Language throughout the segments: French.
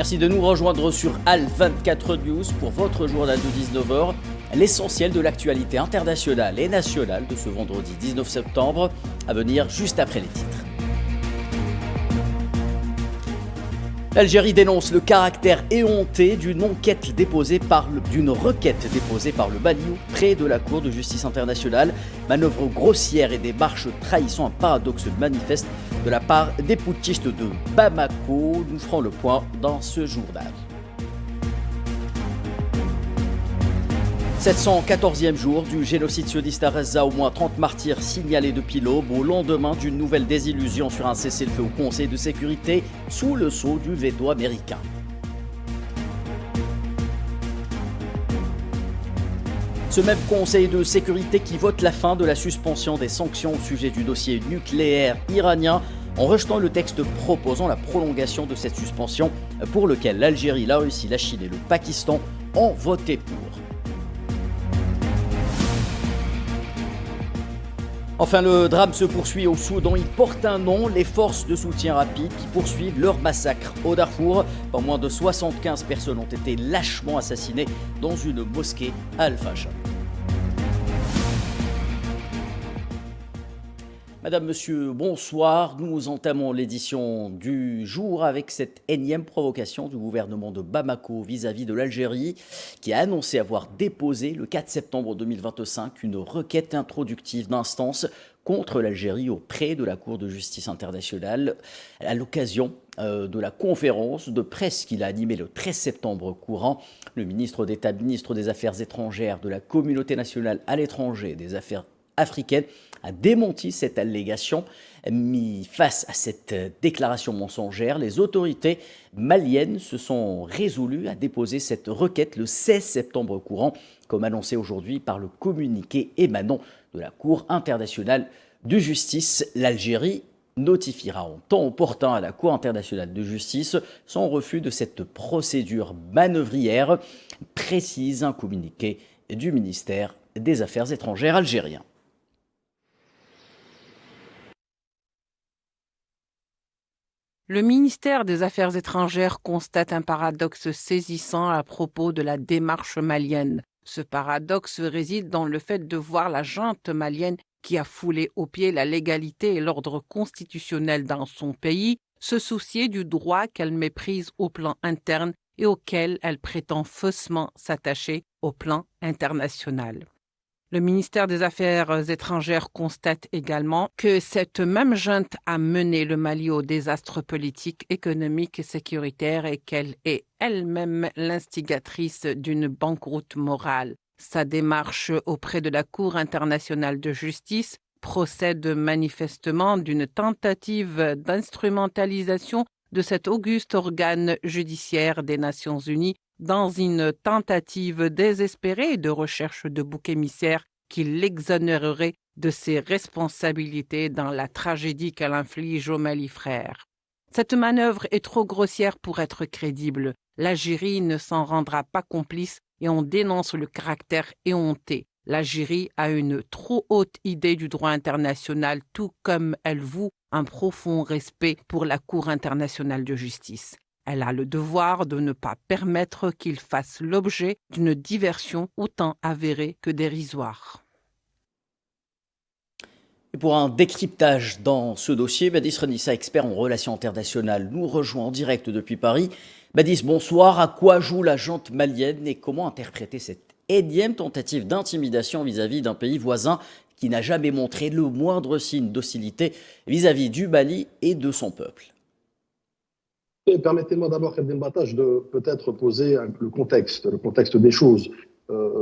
Merci de nous rejoindre sur Al 24 News pour votre journal de 19h. L'essentiel de l'actualité internationale et nationale de ce vendredi 19 septembre, à venir juste après les titres. L'Algérie dénonce le caractère éhonté d'une requête déposée par le Mali près de la Cour de justice internationale. Manœuvre grossière et démarche trahissant un paradoxe manifeste de la part des putschistes de Bamako. Nous ferons le point dans ce journal. 714e jour du génocide sioniste à Gaza, au moins 30 martyrs signalés depuis l'aube, au lendemain d'une nouvelle désillusion sur un cessez-le-feu au Conseil de sécurité sous le sceau du veto américain. Ce même Conseil de sécurité qui vote la fin de la suspension des sanctions au sujet du dossier nucléaire iranien en rejetant le texte proposant la prolongation de cette suspension pour lequel l'Algérie, la Russie, la Chine et le Pakistan ont voté pour. Enfin, le drame se poursuit au Soudan. Il porte un nom, les forces de soutien rapide qui poursuivent leur massacre au Darfour. Pas moins de 75 personnes ont été lâchement assassinées dans une mosquée à Al-Fasher. Madame, monsieur, bonsoir. Nous entamons l'édition du jour avec cette énième provocation du gouvernement de Bamako vis-à-vis de l'Algérie qui a annoncé avoir déposé le 4 septembre 2025 une requête introductive d'instance contre l'Algérie auprès de la Cour de justice internationale à l'occasion de la conférence de presse qu'il a animée le 13 septembre courant. Le ministre d'État, ministre des Affaires étrangères, de la communauté nationale à l'étranger et des Affaires africaine a démenti cette allégation. Mis face à cette déclaration mensongère, les autorités maliennes se sont résolues à déposer cette requête le 16 septembre courant, comme annoncé aujourd'hui par le communiqué émanant de la Cour internationale de justice. L'Algérie notifiera en temps opportun à la Cour internationale de justice son refus de cette procédure manœuvrière, précise un communiqué du ministère des Affaires étrangères algérien. Le ministère des Affaires étrangères constate un paradoxe saisissant à propos de la démarche malienne. Ce paradoxe réside dans le fait de voir la junte malienne qui a foulé aux pieds la légalité et l'ordre constitutionnel dans son pays se soucier du droit qu'elle méprise au plan interne et auquel elle prétend faussement s'attacher au plan international. Le ministère des Affaires étrangères constate également que cette même junte a mené le Mali au désastre politique, économique et sécuritaire et qu'elle est elle-même l'instigatrice d'une banqueroute morale. Sa démarche auprès de la Cour internationale de justice procède manifestement d'une tentative d'instrumentalisation de cet auguste organe judiciaire des Nations Unies dans une tentative désespérée de recherche de bouc émissaire qui l'exonérerait de ses responsabilités dans la tragédie qu'elle inflige aux Mali frères. Cette manœuvre est trop grossière pour être crédible. L'Algérie ne s'en rendra pas complice et on dénonce le caractère éhonté. L'Algérie a une trop haute idée du droit international, tout comme elle voue un profond respect pour la Cour internationale de justice. Elle a le devoir de ne pas permettre qu'il fasse l'objet d'une diversion autant avérée que dérisoire. Et pour un décryptage dans ce dossier, Badis Renissa, expert en relations internationales, nous rejoint en direct depuis Paris. Badis, bonsoir. À quoi joue la junte malienne et comment interpréter cette énième tentative d'intimidation vis-à-vis d'un pays voisin qui n'a jamais montré le moindre signe d'hostilité vis-à-vis du Mali et de son peuple? Et permettez-moi d'abord, Khadim Bataj, de peut-être poser le contexte des choses.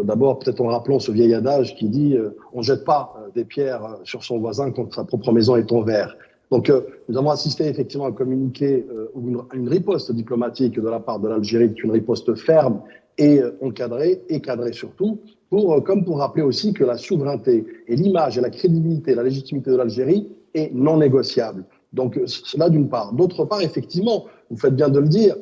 D'abord, peut-être en rappelant ce vieil adage qui dit on ne jette pas des pierres sur son voisin quand sa propre maison est en verre. Donc, nous avons assisté effectivement à un communiqué ou une riposte diplomatique de la part de l'Algérie, une riposte ferme et encadrée, et cadrée surtout, comme pour rappeler aussi que la souveraineté et l'image et la crédibilité et la légitimité de l'Algérie est non négociable. Donc, cela d'une part. D'autre part, effectivement, vous faites bien de le dire,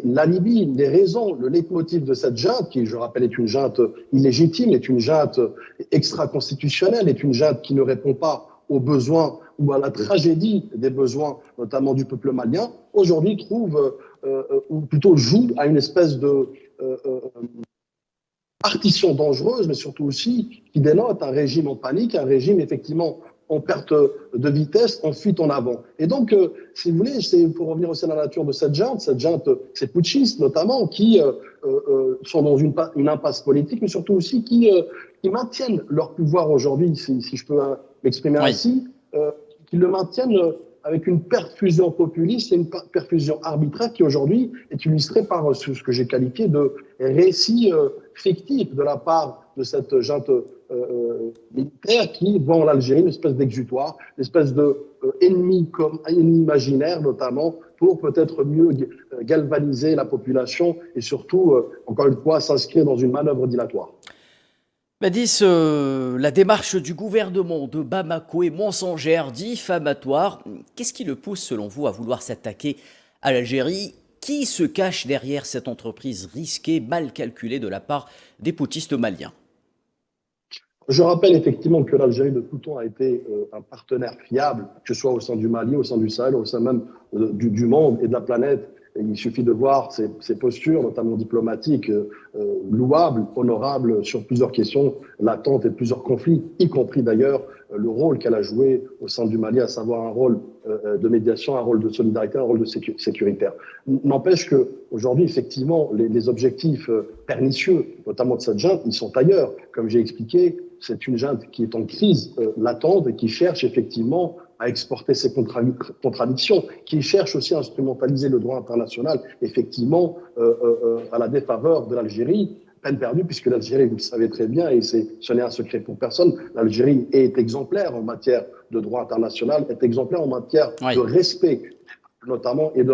l'alibi, les raisons, le leitmotiv de cette junte, qui, je rappelle, est une junte illégitime, est une junte extra-constitutionnelle, est une junte qui ne répond pas aux besoins ou à la tragédie des besoins, notamment du peuple malien, aujourd'hui trouve ou plutôt joue à une espèce de partition dangereuse, mais surtout aussi qui dénote un régime en panique, un régime effectivement en perte de vitesse, en fuite en avant. Et donc, si vous voulez, c'est pour revenir aussi à la nature de cette junte, ces putschistes notamment, qui sont dans une impasse politique, mais surtout aussi qui maintiennent leur pouvoir aujourd'hui, si je peux m'exprimer ainsi, qui le maintiennent avec une perfusion populiste et une perfusion arbitraire qui aujourd'hui est illustrée par ce que j'ai qualifié de récit fictif de la part de cette junte militaire qui voit en Algérie une espèce d'exutoire, une espèce d'ennemi imaginaire notamment pour peut-être mieux galvaniser la population et surtout, encore une fois, s'inscrire dans une manœuvre dilatoire. Badis, la démarche du gouvernement de Bamako est mensongère, diffamatoire. Qu'est-ce qui le pousse, selon vous, à vouloir s'attaquer à l'Algérie? Qui se cache derrière cette entreprise risquée, mal calculée de la part des putschistes maliens? Je rappelle effectivement que l'Algérie de tout temps a été un partenaire fiable, que ce soit au sein du Mali, au sein du Sahel, au sein même du monde et de la planète. Et il suffit de voir ses postures, notamment diplomatiques, louables, honorables sur plusieurs questions latentes et plusieurs conflits, y compris d'ailleurs le rôle qu'elle a joué au sein du Mali, à savoir un rôle de médiation, un rôle de solidarité, un rôle de sécuritaire. N'empêche qu'aujourd'hui, effectivement, les objectifs pernicieux, notamment de cette junte, ils sont ailleurs. Comme j'ai expliqué, c'est une junte qui est en crise latente et qui cherche effectivement à exporter ses contradictions, qui cherche aussi à instrumentaliser le droit international, effectivement, à la défaveur de l'Algérie. Peine perdue, puisque l'Algérie, vous le savez très bien, et ce n'est un secret pour personne, l'Algérie est exemplaire en matière de droit international, est exemplaire en matière de respect, notamment, et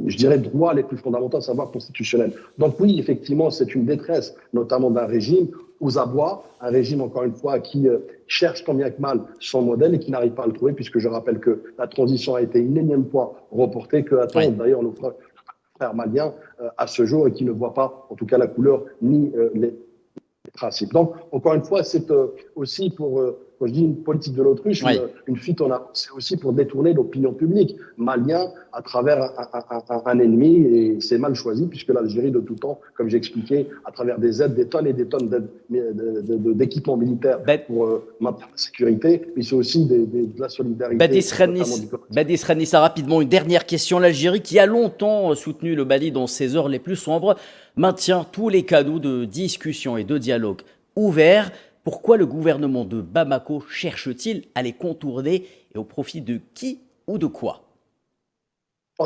je dirais, droits les plus fondamentaux, à savoir constitutionnels. Donc oui, effectivement, c'est une détresse, notamment d'un régime aux abois, un régime, encore une fois, qui cherche tant bien que mal son modèle et qui n'arrive pas à le trouver, puisque je rappelle que la transition a été une énième fois reportée, que attendent d'ailleurs nos frères maliens à ce jour et qui ne voient pas, en tout cas, la couleur ni les principes. Donc, encore une fois, c'est aussi pour, quand je dis une politique de l'autruche, une fuite en avant, c'est aussi pour détourner l'opinion publique malienne à travers un ennemi, et c'est mal choisi, puisque l'Algérie, de tout temps, comme j'ai expliqué, à travers des aides, des tonnes et des tonnes d'équipements militaires pour maintenir la sécurité, mais c'est aussi de la solidarité. Badis Renissa, rapidement, une dernière question. L'Algérie, qui a longtemps soutenu le Mali dans ses heures les plus sombres, maintient tous les canaux de discussion et de dialogue ouverts. Pourquoi le gouvernement de Bamako cherche-t-il à les contourner et au profit de qui ou de quoi?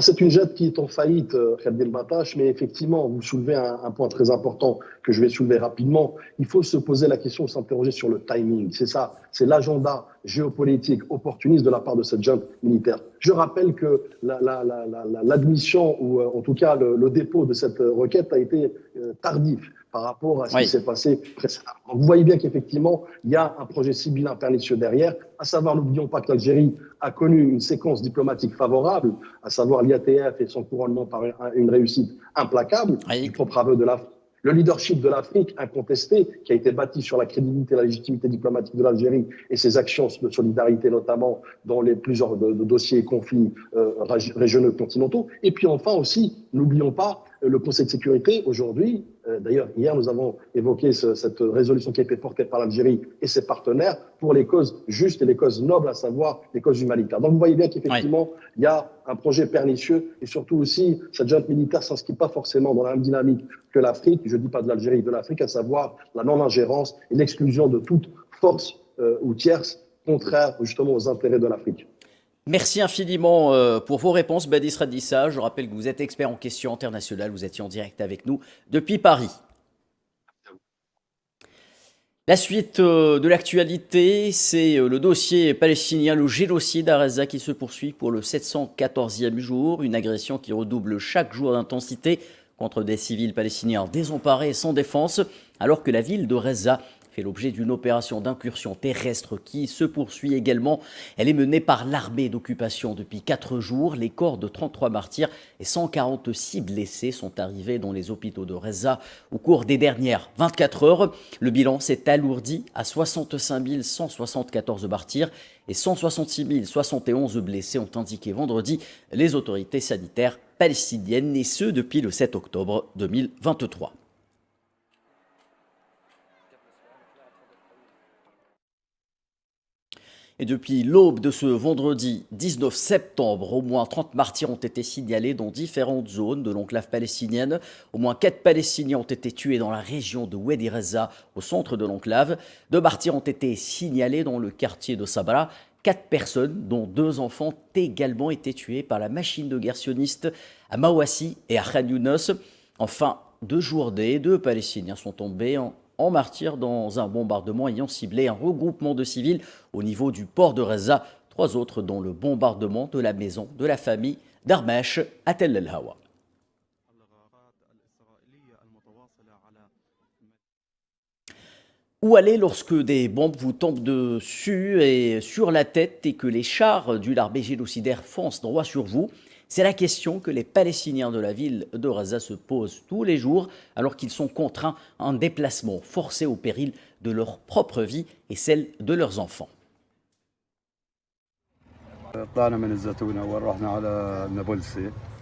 C'est une junte qui est en faillite, Khaled El-Batash, mais effectivement, vous soulevez un point très important que je vais soulever rapidement. Il faut se poser la question, s'interroger sur le timing. C'est ça, c'est l'agenda géopolitique opportuniste de la part de cette junte militaire. Je rappelle que l'admission, ou en tout cas le dépôt de cette requête a été tardif par rapport à ce qui s'est passé précédemment. Donc vous voyez bien qu'effectivement, il y a un projet sibyllin pernicieux derrière, à savoir, n'oublions pas que l'Algérie a connu une séquence diplomatique favorable, à savoir l'IATF et son couronnement par une réussite implacable, du propre aveu de l'Afrique. Le leadership de l'Afrique, incontesté, qui a été bâti sur la crédibilité et la légitimité diplomatique de l'Algérie et ses actions de solidarité, notamment dans les plusieurs dossiers et conflits régionaux et continentaux. Et puis enfin aussi, n'oublions pas le Conseil de sécurité aujourd'hui. D'ailleurs, hier, nous avons évoqué cette résolution qui a été portée par l'Algérie et ses partenaires pour les causes justes et les causes nobles, à savoir les causes humanitaires. Donc, vous voyez bien qu'effectivement, il y a un projet pernicieux et surtout aussi, cette junte militaire ne s'inscrit pas forcément dans la même dynamique que l'Afrique, je ne dis pas de l'Algérie, de l'Afrique, à savoir la non-ingérence et l'exclusion de toute force ou tierce contraire justement aux intérêts de l'Afrique. Merci infiniment pour vos réponses, Badis Renissa. Je rappelle que vous êtes expert en questions internationales. Vous étiez en direct avec nous depuis Paris. La suite de l'actualité, c'est le dossier palestinien, le génocide à Gaza qui se poursuit pour le 714e jour. Une agression qui redouble chaque jour d'intensité contre des civils palestiniens désemparés et sans défense, alors que la ville de Gaza fait l'objet d'une opération d'incursion terrestre qui se poursuit également. Elle est menée par l'armée d'occupation depuis 4 jours. Les corps de 33 martyrs et 146 blessés sont arrivés dans les hôpitaux de Reza au cours des dernières 24 heures. Le bilan s'est alourdi à 65 174 martyrs et 166 071 blessés, ont indiqué vendredi les autorités sanitaires palestiniennes, et ce depuis le 7 octobre 2023. Et depuis l'aube de ce vendredi 19 septembre, au moins 30 martyrs ont été signalés dans différentes zones de l'enclave palestinienne. Au moins 4 Palestiniens ont été tués dans la région de Wadi Reza, au centre de l'enclave. 2 martyrs ont été signalés dans le quartier de Sabra. 4 personnes, dont 2 enfants, ont également été tuées par la machine de guerre sioniste à Mawassi et à Khan Younes. Enfin, 2 journées, 2 Palestiniens sont tombés en martyrs dans un bombardement ayant ciblé un regroupement de civils au niveau du port de Reza. 3 autres dans le bombardement de la maison de la famille d'Armesh à Tel El-Hawa. Où aller lorsque des bombes vous tombent dessus et sur la tête et que les chars d'une armée génocidaire foncent droit sur vous? C'est la question que les Palestiniens de la ville de Reza se posent tous les jours alors qu'ils sont contraints à un déplacement forcé au péril de leur propre vie et celle de leurs enfants.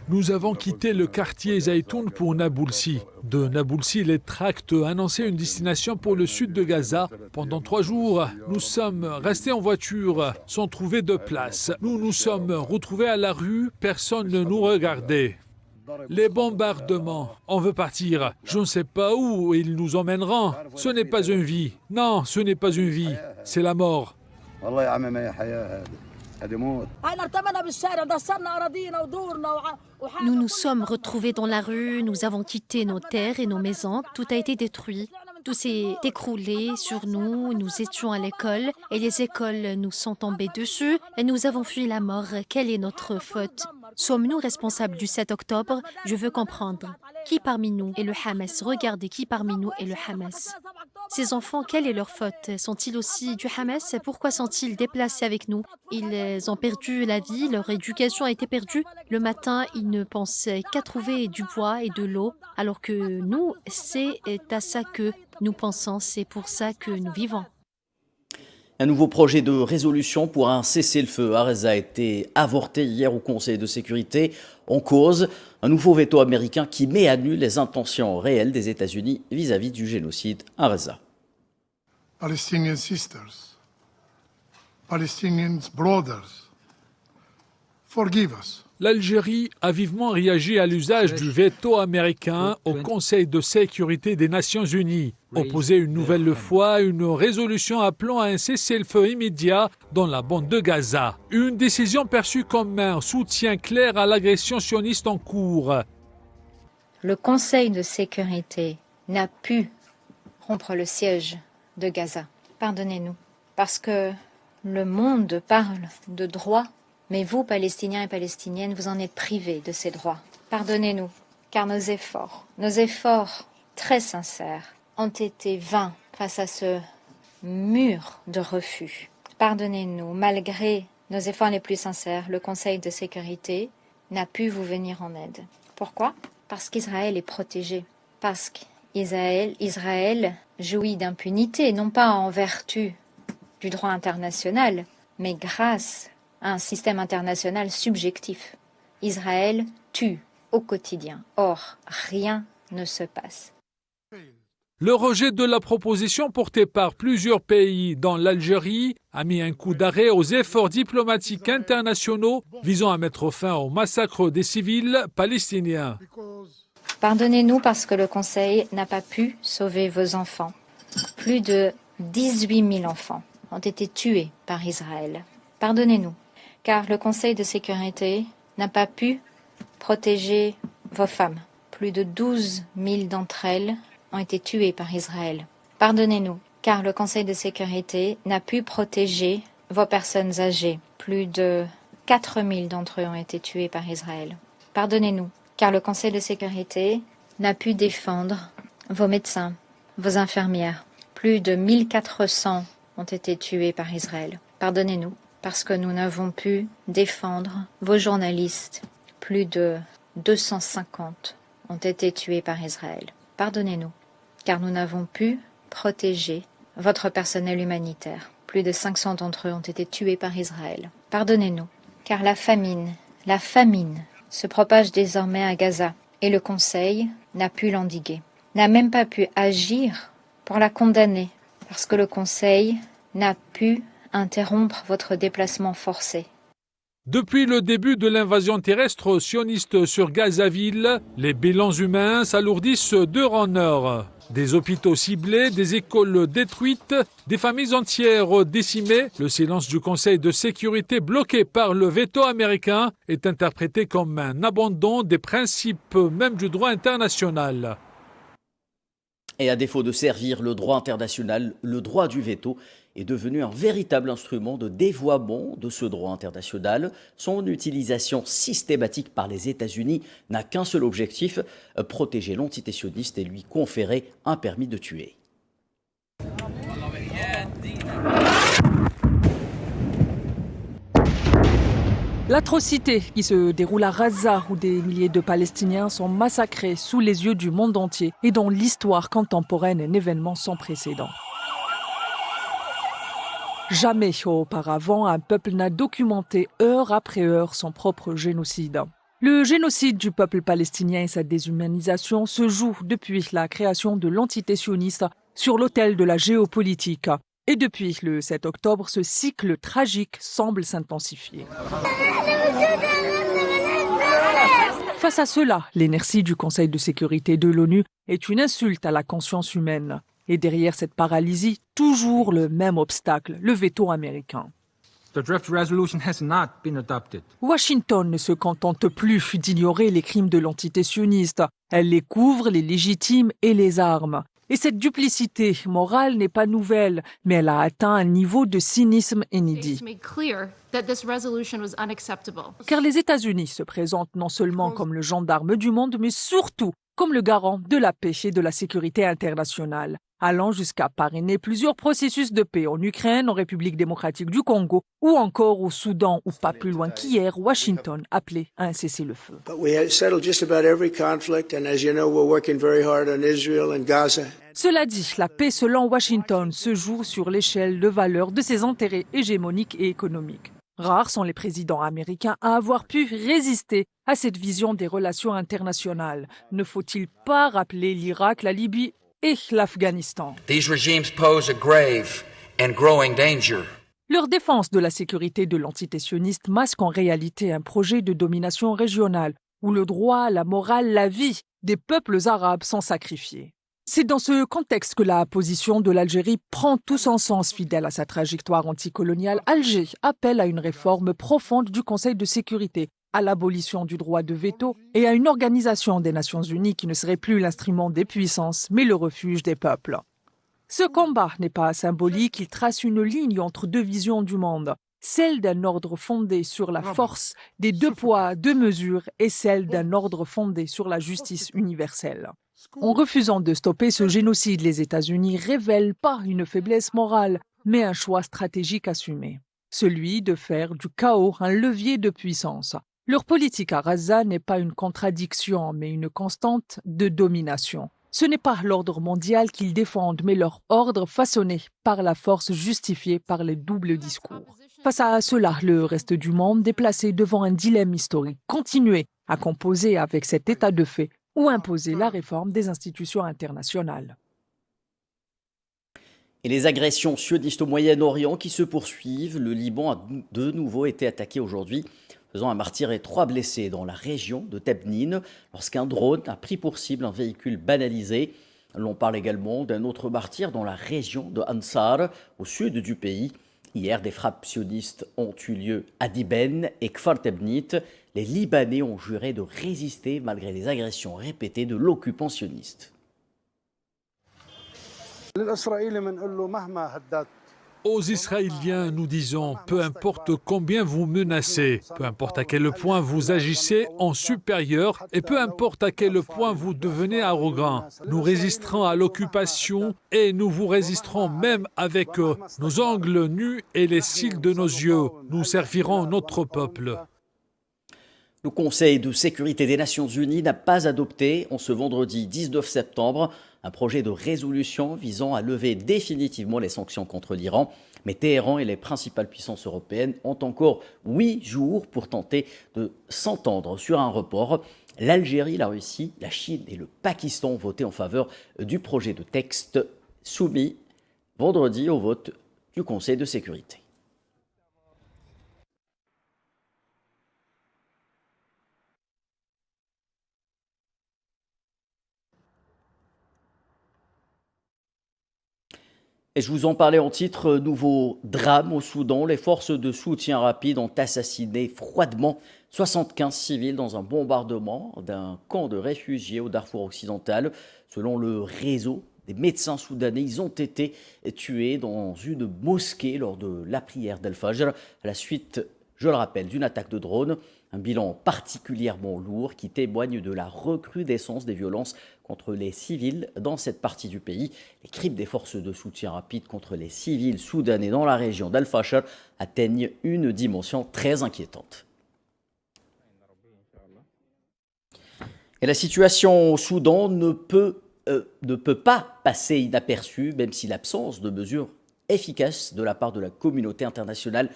Nous avons quitté le quartier Zaytoun pour Naboulsi. De Naboulsi, les tracts annonçaient une destination pour le sud de Gaza. Pendant 3 jours, nous sommes restés en voiture sans trouver de place. Nous nous sommes retrouvés à la rue, personne ne nous regardait. Les bombardements, on veut partir. Je ne sais pas où ils nous emmèneront. Ce n'est pas une vie. Non, ce n'est pas une vie. C'est la mort. Nous nous sommes retrouvés dans la rue, nous avons quitté nos terres et nos maisons, tout a été détruit. Tout s'est écroulé sur nous, nous étions à l'école et les écoles nous sont tombées dessus et nous avons fui la mort. Quelle est notre faute? Sommes-nous responsables du 7 octobre? Je veux comprendre. Qui parmi nous est le Hamas? Regardez, qui parmi nous est le Hamas? Ces enfants, quelle est leur faute? Sont-ils aussi du Hamas? Pourquoi sont-ils déplacés avec nous? Ils ont perdu la vie, leur éducation a été perdue. Le matin, ils ne pensaient qu'à trouver du bois et de l'eau, alors que nous, c'est à ça que nous pensons, c'est pour ça que nous vivons. Un nouveau projet de résolution pour un cessez-le-feu à Reza a été avorté hier au Conseil de sécurité. En cause, un nouveau veto américain qui met à nu les intentions réelles des États-Unis vis-à-vis du génocide à Reza. Palestinian sisters, Palestinian brothers, forgive us. L'Algérie a vivement réagi à l'usage du veto américain au Conseil de sécurité des Nations Unies. Opposer une nouvelle fois une résolution appelant à un cessez-le-feu immédiat dans la bande de Gaza. Une décision perçue comme un soutien clair à l'agression sioniste en cours. Le Conseil de sécurité n'a pu rompre le siège de Gaza. Pardonnez-nous, parce que le monde parle de droits. Mais vous, Palestiniens et Palestiniennes, vous en êtes privés de ces droits. Pardonnez-nous, car nos efforts très sincères, ont été vains face à ce mur de refus. Pardonnez-nous, malgré nos efforts les plus sincères, le Conseil de sécurité n'a pu vous venir en aide. Pourquoi? Parce qu'Israël est protégé. Parce qu'Israël jouit d'impunité, non pas en vertu du droit international, mais grâce un système international subjectif. Israël tue au quotidien. Or, rien ne se passe. Le rejet de la proposition portée par plusieurs pays, dont l'Algérie, a mis un coup d'arrêt aux efforts diplomatiques internationaux visant à mettre fin au massacre des civils palestiniens. Pardonnez-nous parce que le Conseil n'a pas pu sauver vos enfants. Plus de 18 000 enfants ont été tués par Israël. Pardonnez-nous, car le Conseil de sécurité n'a pas pu protéger vos femmes. Plus de 12 000 d'entre elles ont été tuées par Israël. Pardonnez-nous, car le Conseil de sécurité n'a pu protéger vos personnes âgées. Plus de 4 000 d'entre eux ont été tués par Israël. Pardonnez-nous, car le Conseil de sécurité n'a pu défendre vos médecins, vos infirmières. Plus de 1400 ont été tués par Israël. Pardonnez-nous, parce que nous n'avons pu défendre vos journalistes. Plus de 250 ont été tués par Israël. Pardonnez-nous, car nous n'avons pu protéger votre personnel humanitaire. Plus de 500 d'entre eux ont été tués par Israël. Pardonnez-nous, car la famine se propage désormais à Gaza et le Conseil n'a pu l'endiguer, n'a même pas pu agir pour la condamner, parce que le Conseil n'a pu interrompre votre déplacement forcé. Depuis le début de l'invasion terrestre sioniste sur Gazaville, les bilans humains s'alourdissent d'heure en heure. Des hôpitaux ciblés, des écoles détruites, des familles entières décimées. Le silence du Conseil de sécurité bloqué par le veto américain est interprété comme un abandon des principes même du droit international. Et à défaut de servir le droit international, le droit du veto est devenu un véritable instrument de dévoiement de ce droit international. Son utilisation systématique par les États-Unis n'a qu'un seul objectif, protéger l'entité sioniste et lui conférer un permis de tuer. L'atrocité qui se déroule à Gaza, où des milliers de Palestiniens sont massacrés sous les yeux du monde entier, et dont l'histoire contemporaine est un événement sans précédent. Jamais auparavant, un peuple n'a documenté heure après heure son propre génocide. Le génocide du peuple palestinien et sa déshumanisation se jouent depuis la création de l'entité sioniste sur l'autel de la géopolitique. Et depuis le 7 octobre, ce cycle tragique semble s'intensifier. Face à cela, l'inertie du Conseil de sécurité de l'ONU est une insulte à la conscience humaine. Et derrière cette paralysie, toujours le même obstacle, le veto américain. Washington ne se contente plus d'ignorer les crimes de l'entité sioniste. Elle les couvre, les légitime et les arme. Et cette duplicité morale n'est pas nouvelle, mais elle a atteint un niveau de cynisme inédit. Car les États-Unis se présentent non seulement comme le gendarme du monde, mais surtout comme le garant de la paix et de la sécurité internationale, allant jusqu'à parrainer plusieurs processus de paix en Ukraine, en République démocratique du Congo ou encore au Soudan, où pas plus loin qu'hier, Washington appelait à un cessez-le-feu. Cela dit, la paix selon Washington se joue sur l'échelle de valeur de ses intérêts hégémoniques et économiques. Rares sont les présidents américains à avoir pu résister à cette vision des relations internationales. Ne faut-il pas rappeler l'Irak, la Libye et l'Afghanistan? Leur défense de la sécurité de l'entité sioniste masque en réalité un projet de domination régionale où le droit, la morale, la vie des peuples arabes sont sacrifiés. C'est dans ce contexte que la position de l'Algérie prend tout son sens. Fidèle à sa trajectoire anticoloniale, Alger appelle à une réforme profonde du Conseil de sécurité, à l'abolition du droit de veto et à une organisation des Nations Unies qui ne serait plus l'instrument des puissances, mais le refuge des peuples. Ce combat n'est pas symbolique, il trace une ligne entre deux visions du monde, celle d'un ordre fondé sur la force des deux poids, deux mesures et celle d'un ordre fondé sur la justice universelle. En refusant de stopper ce génocide, les États-Unis révèlent pas une faiblesse morale, mais un choix stratégique assumé. Celui de faire du chaos un levier de puissance. Leur politique à Gaza n'est pas une contradiction, mais une constante de domination. Ce n'est pas l'ordre mondial qu'ils défendent, mais leur ordre façonné par la force justifiée par les doubles discours. Face à cela, le reste du monde, déplacé devant un dilemme historique, continuer à composer avec cet état de fait ou imposer la réforme des institutions internationales. Et les agressions sionistes au Moyen-Orient qui se poursuivent, le Liban a de nouveau été attaqué aujourd'hui, faisant un martyr et 3 blessés dans la région de Tebnine, lorsqu'un drone a pris pour cible un véhicule banalisé. L'on parle également d'un autre martyr dans la région de Ansar, au sud du pays. Hier, des frappes sionistes ont eu lieu à Diben et Kfar Tebnit. Les Libanais ont juré de résister malgré les agressions répétées de l'occupant sioniste. Aux Israéliens, nous disons, peu importe combien vous menacez, peu importe à quel point vous agissez en supérieur et peu importe à quel point vous devenez arrogant, nous résisterons à l'occupation et nous vous résisterons même avec nos ongles nus et les cils de nos yeux. Nous servirons notre peuple. Le Conseil de sécurité des Nations Unies n'a pas adopté, en ce vendredi 19 septembre, un projet de résolution visant à lever définitivement les sanctions contre l'Iran. Mais Téhéran et les principales puissances européennes ont encore 8 jours pour tenter de s'entendre sur un report. L'Algérie, la Russie, la Chine et le Pakistan ont voté en faveur du projet de texte soumis vendredi au vote du Conseil de sécurité. Et je vous en parlais en titre, nouveau drame au Soudan. Les forces de soutien rapide ont assassiné froidement 75 civils dans un bombardement d'un camp de réfugiés au Darfour occidental. Selon le réseau des médecins soudanais, ils ont été tués dans une mosquée lors de la prière d'Al-Fajr à la suite, je le rappelle, d'une attaque de drone. Un bilan particulièrement lourd qui témoigne de la recrudescence des violences contre les civils dans cette partie du pays. Les crimes des forces de soutien rapide contre les civils soudanais dans la région d'Al-Fashir atteignent une dimension très inquiétante. Et la situation au Soudan ne peut pas passer inaperçue, même si l'absence de mesures efficaces de la part de la communauté internationale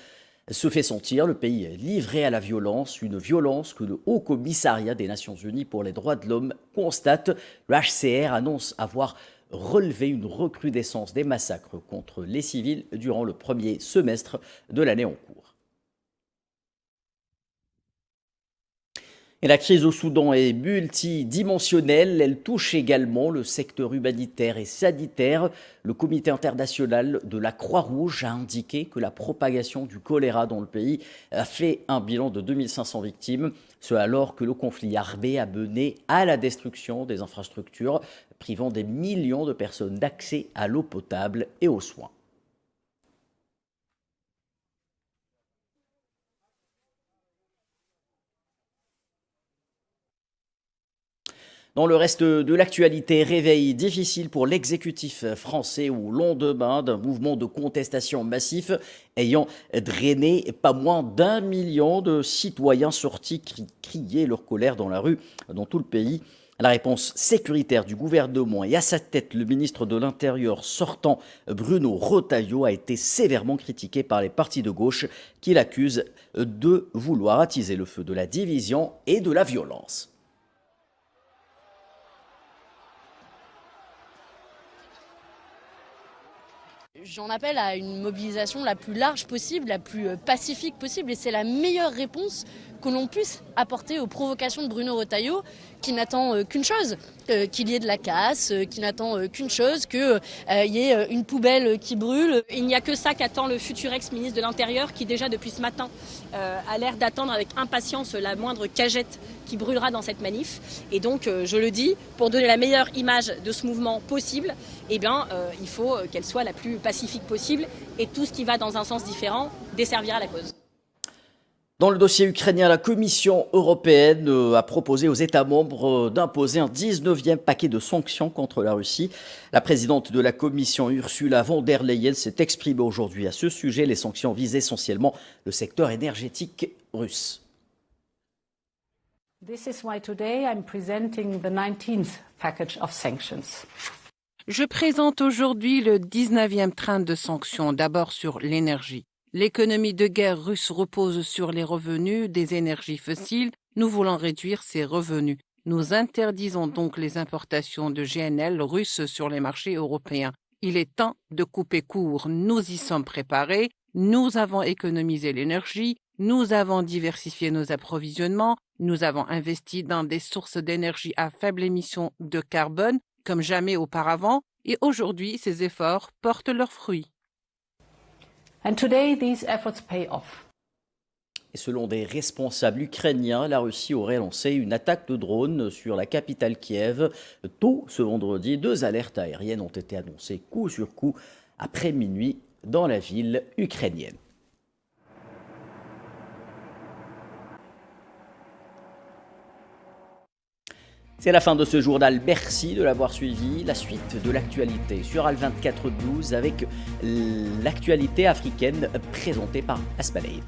se fait sentir. Le pays est livré à la violence, une violence que le Haut Commissariat des Nations Unies pour les droits de l'homme constate. Le HCR annonce avoir relevé une recrudescence des massacres contre les civils durant le premier semestre de l'année en cours. Et la crise au Soudan est multidimensionnelle, elle touche également le secteur humanitaire et sanitaire. Le comité international de la Croix-Rouge a indiqué que la propagation du choléra dans le pays a fait un bilan de 2500 victimes, ce alors que le conflit armé a mené à la destruction des infrastructures, privant des millions de personnes d'accès à l'eau potable et aux soins. Dans le reste de l'actualité, réveil difficile pour l'exécutif français au lendemain d'un mouvement de contestation massif ayant drainé pas moins d'1 million de citoyens sortis crier leur colère dans la rue dans tout le pays. La réponse sécuritaire du gouvernement et à sa tête le ministre de l'Intérieur sortant Bruno Retailleau a été sévèrement critiqué par les partis de gauche qui l'accusent de vouloir attiser le feu de la division et de la violence. J'en appelle à une mobilisation la plus large possible, la plus pacifique possible, et c'est la meilleure réponse que l'on puisse apporter aux provocations de Bruno Retailleau, qui n'attend qu'une chose, qu'il y ait de la casse, qui n'attend qu'une chose, qu'il y ait une poubelle qui brûle. Il n'y a que ça qu'attend le futur ex-ministre de l'Intérieur, qui déjà depuis ce matin a l'air d'attendre avec impatience la moindre cagette qui brûlera dans cette manif. Et donc, je le dis, pour donner la meilleure image de ce mouvement possible, eh bien, il faut qu'elle soit la plus pacifique possible, et tout ce qui va dans un sens différent desservira la cause. Dans le dossier ukrainien, la Commission européenne a proposé aux États membres d'imposer un 19e paquet de sanctions contre la Russie. La présidente de la Commission, Ursula von der Leyen, s'est exprimée aujourd'hui à ce sujet. Les sanctions visent essentiellement le secteur énergétique russe. This is why today I'm presenting the 19th package of sanctions. Je présente aujourd'hui le 19e train de sanctions, d'abord sur l'énergie. L'économie de guerre russe repose sur les revenus des énergies fossiles. Nous voulons réduire ces revenus. Nous interdisons donc les importations de GNL russes sur les marchés européens. Il est temps de couper court. Nous y sommes préparés. Nous avons économisé l'énergie. Nous avons diversifié nos approvisionnements. Nous avons investi dans des sources d'énergie à faible émission de carbone comme jamais auparavant. Et aujourd'hui, ces efforts portent leurs fruits. And today, these efforts pay off. Et selon des responsables ukrainiens, la Russie aurait lancé une attaque de drone sur la capitale Kiev. Tôt ce vendredi, 2 alertes aériennes ont été annoncées coup sur coup après minuit dans la ville ukrainienne. C'est la fin de ce journal. Merci de l'avoir suivi. La suite de l'actualité sur Al24 News avec l'actualité africaine présentée par Asmaleid.